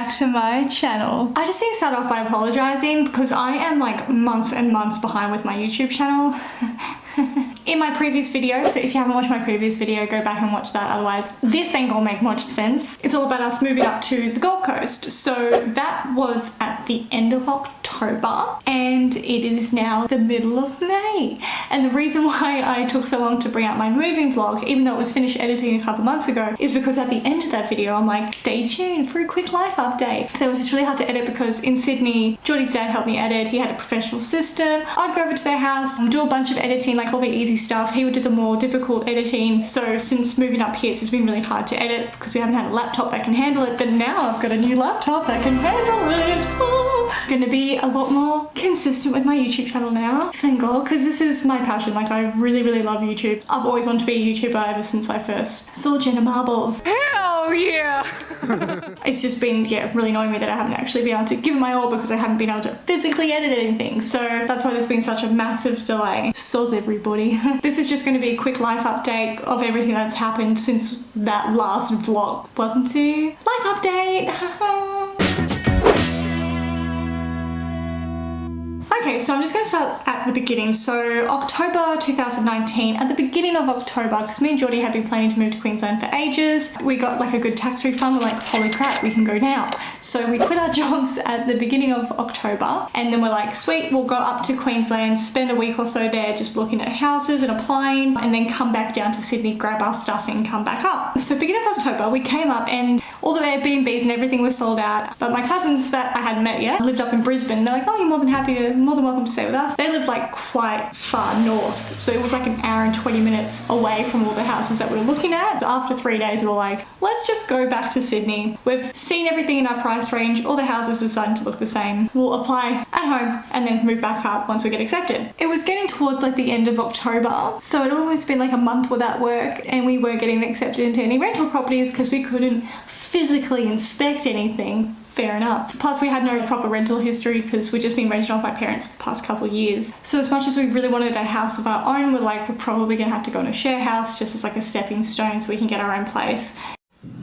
back to my channel. I just need to start off by apologizing because I am like months and months behind with my YouTube channel. In my previous video, so if you haven't watched my previous video, go back and watch that, otherwise this ain't gonna make much sense. It's all about us moving up to the Gold Coast. So that was at the end of October and it is now the middle of May. And the reason why I took so long to bring out my moving vlog, even though it was finished editing a couple months ago, is because at the end of that video I'm like, stay tuned for a quick life update. So it was just really hard to edit because in Sydney, Geordie's dad helped me edit. He had a professional system. I'd go over to their house, do a bunch of editing, like all the easy stuff. He would do the more difficult editing. So since moving up here, it's just been really hard to edit because we haven't had a laptop that can handle it. But now I've got a new laptop that can handle it. I'm gonna be a lot more consistent with my YouTube channel now, thank God, because this is my passion. Like, I really, really love YouTube. I've always wanted to be a YouTuber ever since I first saw Jenna Marbles. Hell yeah! It's just been, yeah, really annoying me that I haven't actually been able to give it my all because I haven't been able to physically edit anything. So that's why there's been such a massive delay. Soz everybody. This is just going to be a quick life update of everything that's happened since that last vlog. Welcome to Life Update! Okay, so I'm just going to start at the beginning. So October 2019, at the beginning of October, because me and Geordie had been planning to move to Queensland for ages, we got like a good tax refund. We're like, holy crap, we can go now. So we quit our jobs at the beginning of October and then we're like, sweet, we'll go up to Queensland, spend a week or so there just looking at houses and applying, and then come back down to Sydney, grab our stuff and come back up. So beginning of October, we came up and all the Airbnbs and everything was sold out. But my cousins that I hadn't met yet lived up in Brisbane. They're like, oh, you're more than welcome to stay with us. They live like quite far north. So it was like an hour and 20 minutes away from all the houses that we were looking at. So after 3 days, we were like, let's just go back to Sydney. We've seen everything in our price range. All the houses are starting to look the same. We'll apply at home and then move back up once we get accepted. It was getting towards like the end of October. So it almost been like a month without work and we weren't getting accepted into any rental properties because we couldn't physically inspect anything. Fair enough. Plus we had no proper rental history because we'd just been rented off my parents for the past couple of years. So as much as we really wanted a house of our own, we're like, we're probably gonna have to go on a share house just as like a stepping stone so we can get our own place.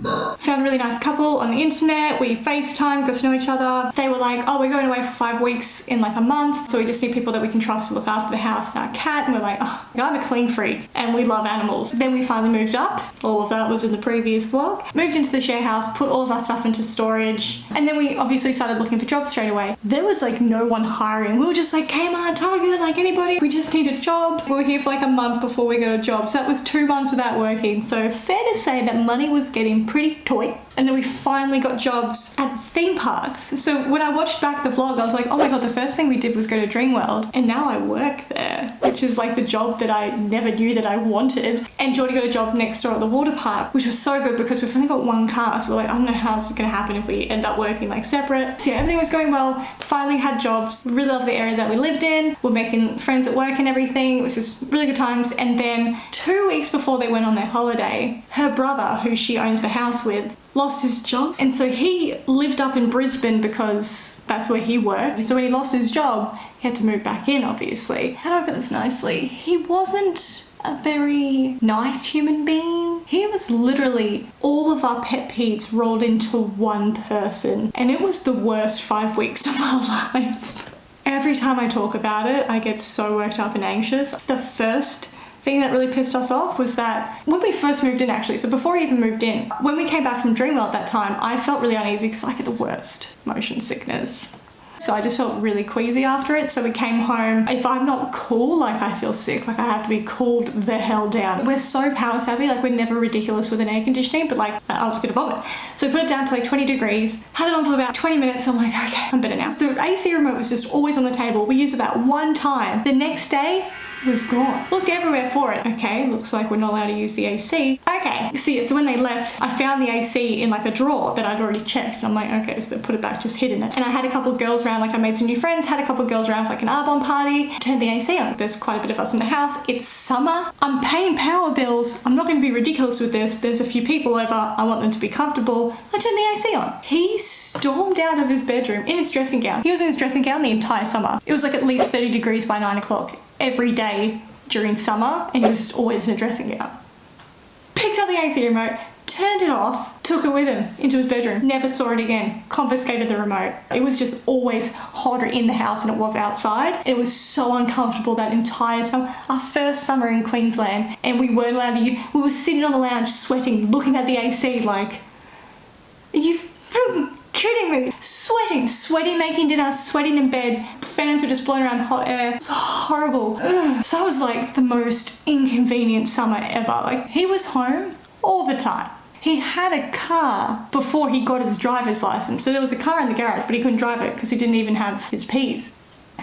Found a really nice couple on the internet. We FaceTime, got to know each other. They were like, oh, we're going away for 5 weeks in like a month. So we just need people that we can trust to look after the house and our cat. And we're like, oh, I'm a clean freak and we love animals. Then we finally moved up. All of that was in the previous vlog. Moved into the share house, put all of our stuff into storage. And then we obviously started looking for jobs straight away. There was like no one hiring. We were just like, Kmart, Target, like anybody. We just need a job. We were here for like a month before we got a job. So that was 2 months without working. So fair to say that money was getting pretty tight. And then we finally got jobs at theme parks. So when I watched back the vlog, I was like, oh my God, the first thing we did was go to Dreamworld. And now I work there, which is like the job that I never knew that I wanted. And Geordie got a job next door at the water park, which was so good because we've only got 1 car. So we're like, I don't know how this is gonna happen if we end up working like separate. So yeah, everything was going well. Finally had jobs. Really loved the area that we lived in. We're making friends at work and everything. It was just really good times. And then 2 weeks before they went on their holiday, her brother, who she owns the house with, lost his job. And so he lived up in Brisbane because that's where he worked. So when he lost his job, he had to move back in, obviously. How do I put this nicely? He wasn't a very nice human being. He was literally all of our pet peeves rolled into one person. And it was the worst 5 weeks of our life. Every time I talk about it, I get so worked up and anxious. The first thing that really pissed us off was that when we first moved in, actually, so before we even moved in, when we came back from Dreamworld at that time, I felt really uneasy because I get the worst motion sickness. So I just felt really queasy after it. So we came home. If I'm not cool, like I feel sick, like I have to be cooled the hell down. We're so power savvy, like we're never ridiculous with an air conditioning, but like I was gonna vomit. So we put it down to like 20 degrees, had it on for about 20 minutes. I'm like, okay, I'm better now. So the AC remote was just always on the table. We used it about 1 time. The next day, was gone. Looked everywhere for it. Okay, looks like we're not allowed to use the AC. Okay, see, so when they left, I found the AC in like a drawer that I'd already checked. And I'm like, okay, so they put it back, just hidden it. And I had a couple of girls around, like I made some new friends, had a couple of girls around for like an Arbonne party, turned the AC on. There's quite a bit of us in the house. It's summer. I'm paying power bills. I'm not going to be ridiculous with this. There's a few people over. I want them to be comfortable. I turned the AC on. He stormed out of his bedroom in his dressing gown. He was in his dressing gown the entire summer. It was like at least 30 degrees by 9 o'clock every day during summer, and he was just always in a dressing gown. Picked up the AC remote, turned it off, took it with him into his bedroom, never saw it again, confiscated the remote. It was just always hotter in the house than it was outside. It was so uncomfortable that entire summer, our first summer in Queensland, and we weren't allowed to, we were sitting on the lounge sweating, looking at the AC like, are you kidding me? Sweating, making dinner, sweating in bed. Fans were just blowing around hot air. It was horrible. Ugh. So that was like the most inconvenient summer ever. Like, he was home all the time. He had a car before he got his driver's license. So there was a car in the garage, but he couldn't drive it because he didn't even have his Ps.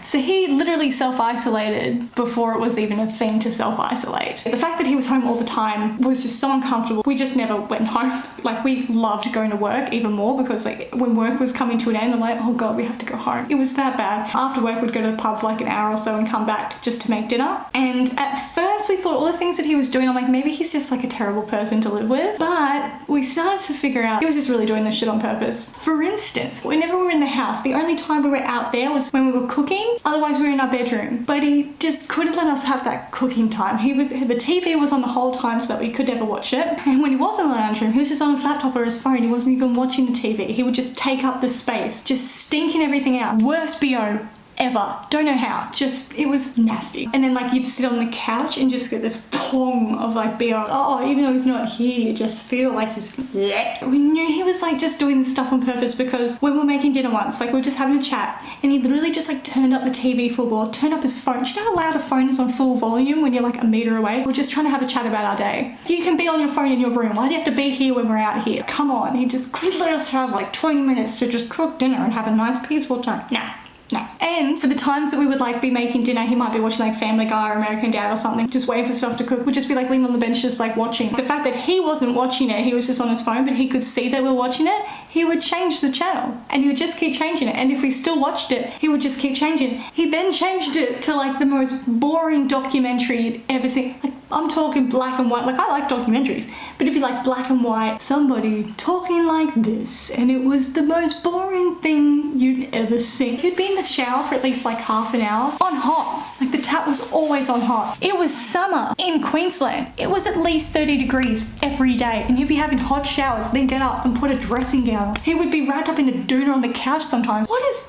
So he literally self-isolated before it was even a thing to self-isolate. The fact that he was home all the time was just so uncomfortable. We just never went home. Like, we loved going to work even more because like when work was coming to an end, I'm like, oh God, we have to go home. It was that bad. After work, we'd go to the pub for like an hour or so and come back just to make dinner. And at first we thought all the things that he was doing, I'm like, maybe he's just like a terrible person to live with. But we started to figure out he was just really doing this shit on purpose. For instance, whenever we were in the house, the only time we were out there was when we were cooking. Otherwise, we were in our bedroom. But he just couldn't let us have that cooking time. The TV was on the whole time so that we could never watch it. And when he was in the lounge room, he was just on his laptop or his phone. He wasn't even watching the TV. He would just take up the space, just stinking everything out. Worst BO ever. Don't know how. Just, it was nasty. And then like you'd sit on the couch and just get this pong of like BO. Oh, even though he's not here, you just feel like he's, yeah. We knew he was like just doing this stuff on purpose because when we were making dinner once, like we were just having a chat and he literally just like turned up the TV full bore, turned up his phone. Do you know how loud a phone is on full volume when you're like a meter away? We're just trying to have a chat about our day. You can be on your phone in your room. Why do you have to be here when we're out here? Come on. He just could let us have like 20 minutes to just cook dinner and have a nice peaceful time. Nah. No. And for the times that we would like be making dinner, he might be watching like Family Guy or American Dad or something, just waiting for stuff to cook. We'd just be like leaning on the bench just like watching. The fact that he wasn't watching it, he was just on his phone, but he could see that we're watching it, he would change the channel and he would just keep changing it. And if we still watched it, he would just keep changing it. He then changed it to like the most boring documentary you'd ever seen. Like, I'm talking black and white. Like, I like documentaries, but it'd be like black and white, somebody talking like this, and it was the most boring thing you'd ever seen. He'd be in the shower for at least like half an hour on hot. Like, the tap was always on hot. It was summer in Queensland. It was at least 30 degrees every day, and he'd be having hot showers, then get up and put a dressing gown on. He would be wrapped up in a doona on the couch sometimes. What is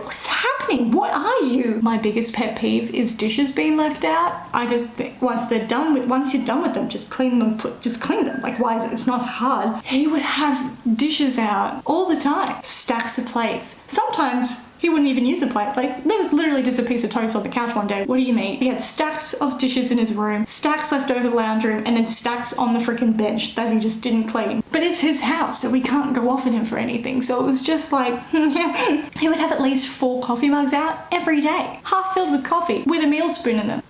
what is happening? What are you? My biggest pet peeve is dishes being left out. I just think once you're done with them, just clean them, just clean them. Like, why is it? It's not hard. He would have dishes out all the time. Stacks of plates. Sometimes he wouldn't even use a plate. Like, there was literally just a piece of toast on the couch one day. What do you mean? He had stacks of dishes in his room, stacks left over the lounge room, and then stacks on the freaking bench that he just didn't clean. But it's his house, so we can't go off at him for anything. So it was just like, he would have at least 4 coffee mugs out every day, half filled with coffee, with a meal spoon in them.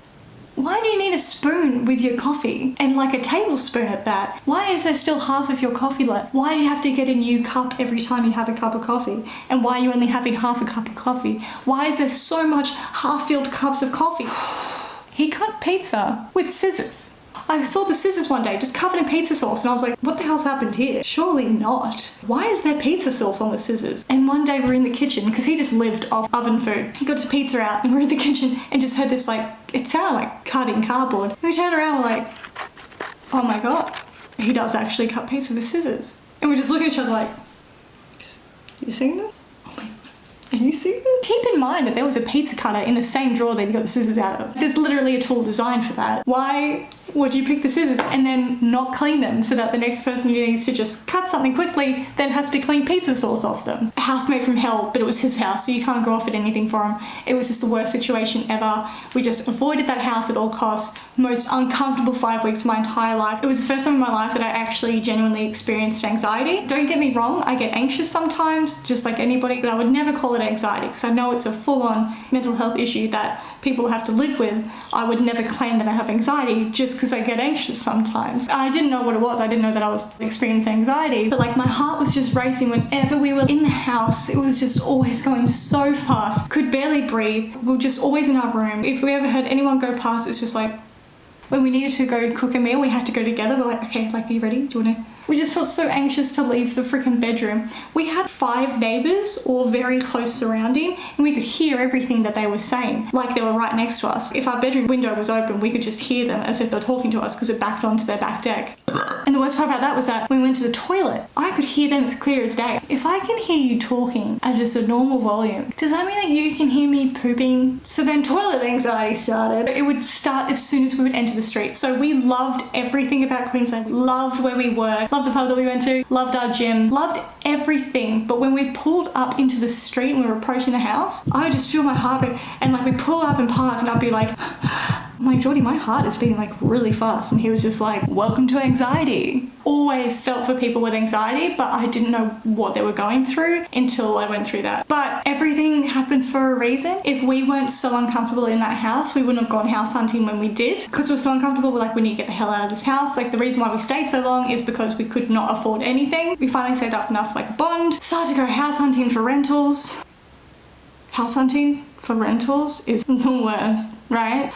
Why do you need a spoon with your coffee? And like a tablespoon at that? Why is there still half of your coffee left? Why do you have to get a new cup every time you have a cup of coffee? And why are you only having half a cup of coffee? Why is there so much half-filled cups of coffee? He cut pizza with scissors. I saw the scissors one day just covered in pizza sauce and I was like, what the hell's happened here? Surely not. Why is there pizza sauce on the scissors? And one day we're in the kitchen because he just lived off oven food. He got his pizza out and we're in the kitchen and just heard this like, it sounded like cutting cardboard. And we turned around and we're like, oh my God, he does actually cut pizza with scissors. And we just look at each other like, you seeing this? Are you seeing this? Keep in mind that there was a pizza cutter in the same drawer that you got the scissors out of. There's literally a tool designed for that. Why would you pick the scissors and then not clean them so that the next person who needs to just cut something quickly then has to clean pizza sauce off them? A housemate from hell, but it was his house, so you can't go off at anything for him. It was just the worst situation ever. We just avoided that house at all costs. Most uncomfortable 5 weeks of my entire life. It was the first time in my life that I actually genuinely experienced anxiety. Don't get me wrong, I get anxious sometimes, just like anybody, but I would never call it anxiety because I know it's a full-on mental health issue that people have to live with. I would never claim that I have anxiety just because I get anxious sometimes. I didn't know what it was. I didn't know that I was experiencing anxiety, but like my heart was just racing whenever we were in the house. It was just always going so fast. Could barely breathe. We were just always in our room. If we ever had anyone go past, it's just like, when we needed to go cook a meal, we had to go together. We're like, okay, like, are you ready? Do you want to We just felt so anxious to leave the freaking bedroom. We had 5 neighbors, all very close surrounding, and we could hear everything that they were saying, like they were right next to us. If our bedroom window was open, we could just hear them as if they were talking to us because it backed onto their back deck. And the worst part about that was that when we went to the toilet, I could hear them as clear as day. If I can hear you talking at just a normal volume, does that mean that you can hear me pooping? So then toilet anxiety started. It would start as soon as we would enter the street. So we loved everything about Queensland. We loved where we were, loved the pub that we went to, loved our gym, loved everything. But when we pulled up into the street and we were approaching the house, I would just feel my heartbeat, and like we pull up and park and I'd be like, I'm like, Geordie, my heart is beating like really fast. And he was just like, welcome to anxiety. Always felt for people with anxiety, but I didn't know what they were going through until I went through that. But everything happens for a reason. If we weren't so uncomfortable in that house, we wouldn't have gone house hunting when we did. Because we're so uncomfortable, we're like, we need to get the hell out of this house. Like the reason why we stayed so long is because we could not afford anything. We finally saved up enough like a bond, started to go house hunting for rentals. House hunting for rentals is the worst, right?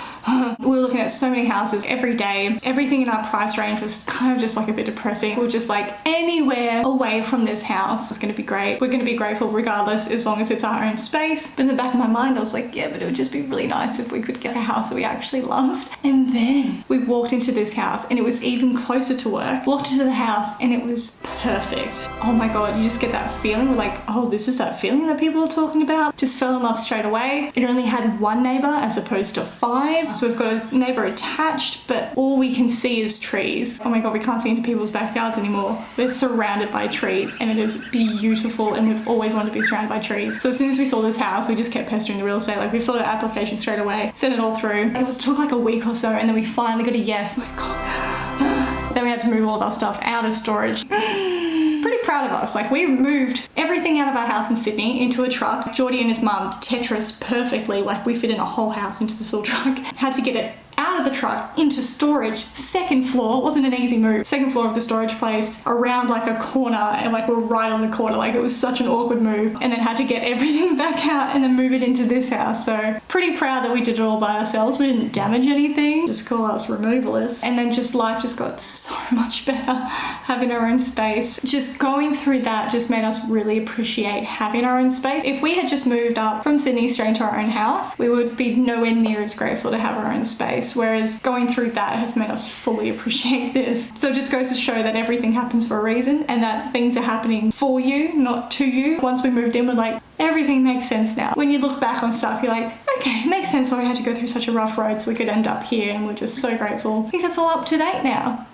We were looking at so many houses every day. Everything in our price range was kind of just like a bit depressing. We were just like, anywhere away from this house is going to be great. We're going to be grateful regardless, as long as it's our own space. But in the back of my mind, I was like, yeah, but it would just be really nice if we could get a house that we actually loved. And then we walked into this house and it was even closer to work. Walked into the house and it was perfect. Oh my God, you just get that feeling. We're like, oh, this is that feeling that people are talking about. Just fell in love straight away. It only had 1 neighbor as opposed to 5. So we've got a neighbor attached, but all we can see is trees. Oh my God, we can't see into people's backyards anymore. We're surrounded by trees and it is beautiful, and we've always wanted to be surrounded by trees. So as soon as we saw this house, we just kept pestering the real estate. Like we filled out application straight away, sent it all through. It took like a week or so, and then we finally got a yes. Oh my God. Then we had to move all of our stuff out of storage. Pretty proud of us. Like we moved everything out of our house in Sydney into a truck. Geordie and his mum Tetris perfectly. Like we fit in a whole house into this little truck. Had to get it out of the truck into storage. 2nd floor. It wasn't an easy move. 2nd floor of the storage place, around like a corner, and like we're right on the corner. Like it was such an awkward move. And then had to get everything back out and then move it into this house. So pretty proud that we did it all by ourselves. We didn't damage anything. Just call us removalists. And then just life just got so much better having our own space. Just going through that just made us really appreciate having our own space. If we had just moved up from Sydney straight to our own house, we would be nowhere near as grateful to have our own space. Whereas going through that has made us fully appreciate this. So it just goes to show that everything happens for a reason, and that things are happening for you, not to you. Once we moved in, we're like, everything makes sense now. When you look back on stuff, you're like, okay, it makes sense why we had to go through such a rough road so we could end up here, and we're just so grateful. I think that's all up to date now.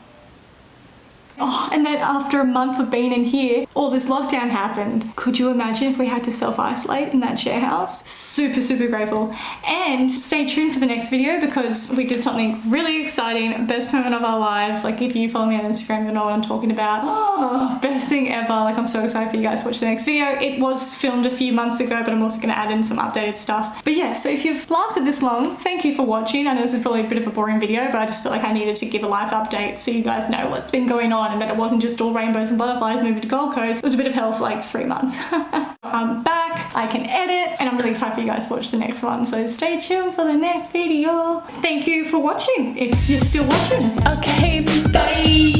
Oh, and then after a month of being in here, all this lockdown happened. Could you imagine if we had to self-isolate in that share house? Super, super grateful. And stay tuned for the next video because we did something really exciting. Best moment of our lives. Like if you follow me on Instagram, you know what I'm talking about. Oh, best thing ever. Like I'm so excited for you guys to watch the next video. It was filmed a few months ago, but I'm also going to add in some updated stuff. But yeah, so if you've lasted this long, thank you for watching. I know this is probably a bit of a boring video, but I just felt like I needed to give a life update so you guys know what's been going on, and that it wasn't just all rainbows and butterflies moving to Gold Coast. It was a bit of hell for like 3 months. I'm back, I can edit, and I'm really excited for you guys to watch the next one. So stay tuned for the next video. Thank you for watching, if you're still watching. Okay, bye.